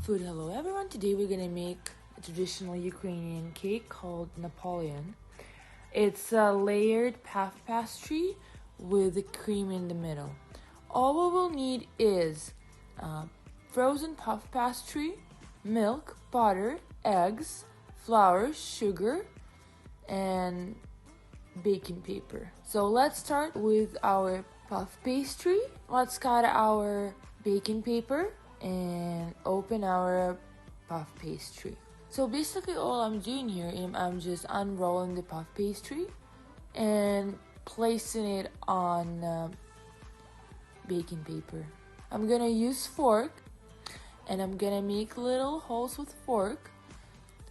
Food hello everyone, today we're gonna make a traditional Ukrainian cake called Napoleon. It's a layered PuffPastry with cream in the middle. All we will need is frozen PuffPastry, milk, butter, eggs, flour, sugar, and baking paper. So let's start with our puff pastry. Let's cut our baking paper and open our puff pastry. So basically all I'm doing here is I'm just unrolling the puff pastry and placing it on baking paper. I'm gonna use fork and I'm gonna make little holes with fork,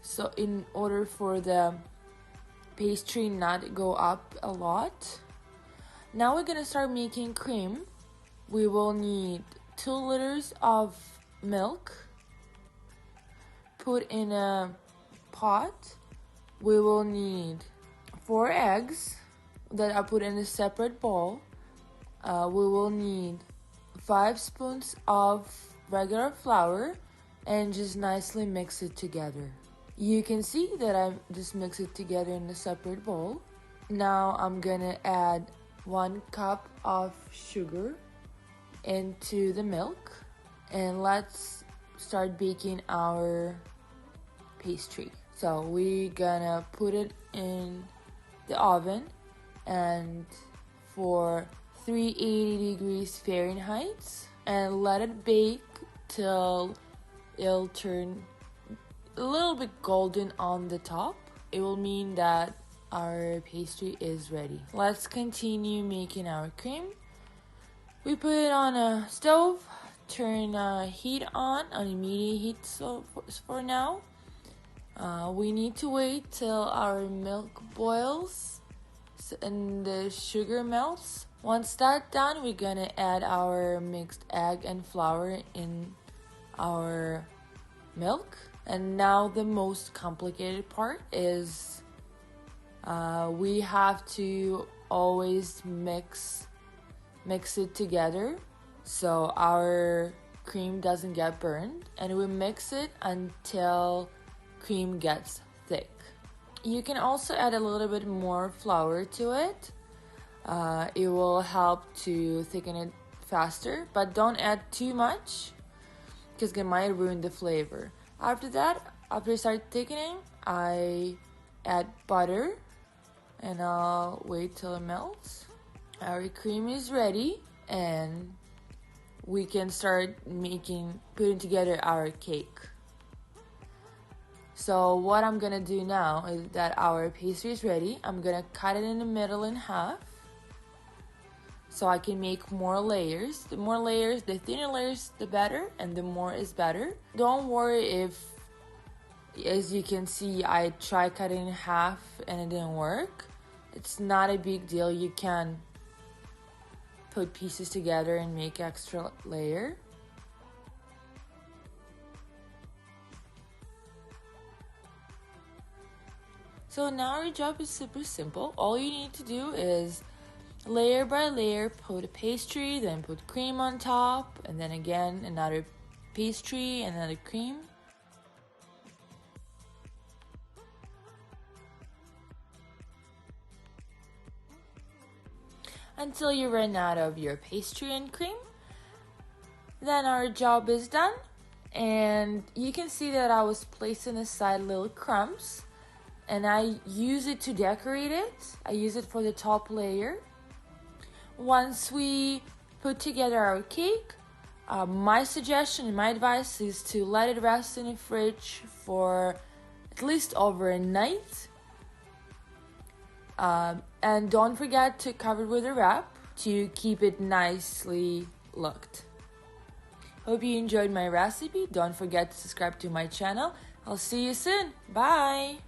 so in order for the pastry not go up a lot. Now we're gonna start making cream. We will need 2 liters of milk put in a pot. We will need 4 eggs that I put in a separate bowl. We will need 5 spoons of regular flour and just nicely mix it together. You can see that I just mix it together in a separate bowl. Now I'm gonna add 1 cup of sugar into the milk and let's start baking our pastry. So we're gonna put it in the oven and for 380 degrees Fahrenheit and let it bake till it'll turn a little bit golden on the top. It will mean that our pastry is ready. Let's continue making our cream. We put it on a stove, turn heat on immediate heat. So for now, we need to wait till our milk boils and the sugar melts. Once that's done, we're gonna add our mixed egg and flour in our milk. And now the most complicated part is we have to always mix it together so our cream doesn't get burned, and we mix it until cream gets thick. You can also add a little bit more flour to it. It will help to thicken it faster, but don't add too much because it might ruin the flavor. After that, after I start thickening, I add butter and I'll wait till it melts. Our cream is ready and we can start putting together our cake. So what I'm gonna do now is that our pastry is ready. I'm gonna cut it in the middle in half so I can make more layers. The more layers, the thinner layers, the better, and the more is better. Don't worry if, as you can see, I tried cutting in half and it didn't work. It's not a big deal. You can put pieces together and make extra layer. So now our job is super simple. All you need to do is layer by layer put a pastry, then put cream on top, and then again another pastry, another cream. Until you run out of your pastry and cream. Then our job is done, and you can see that I was placing aside little crumbs and I use it to decorate it. I use it for the top layer. Once we put together our cake, my suggestion and my advice is to let it rest in the fridge for at least over a night. And don't forget to cover it with a wrap to keep it nicely looked. Hope you enjoyed my recipe. Don't forget to subscribe to my channel. I'll see you soon. Bye!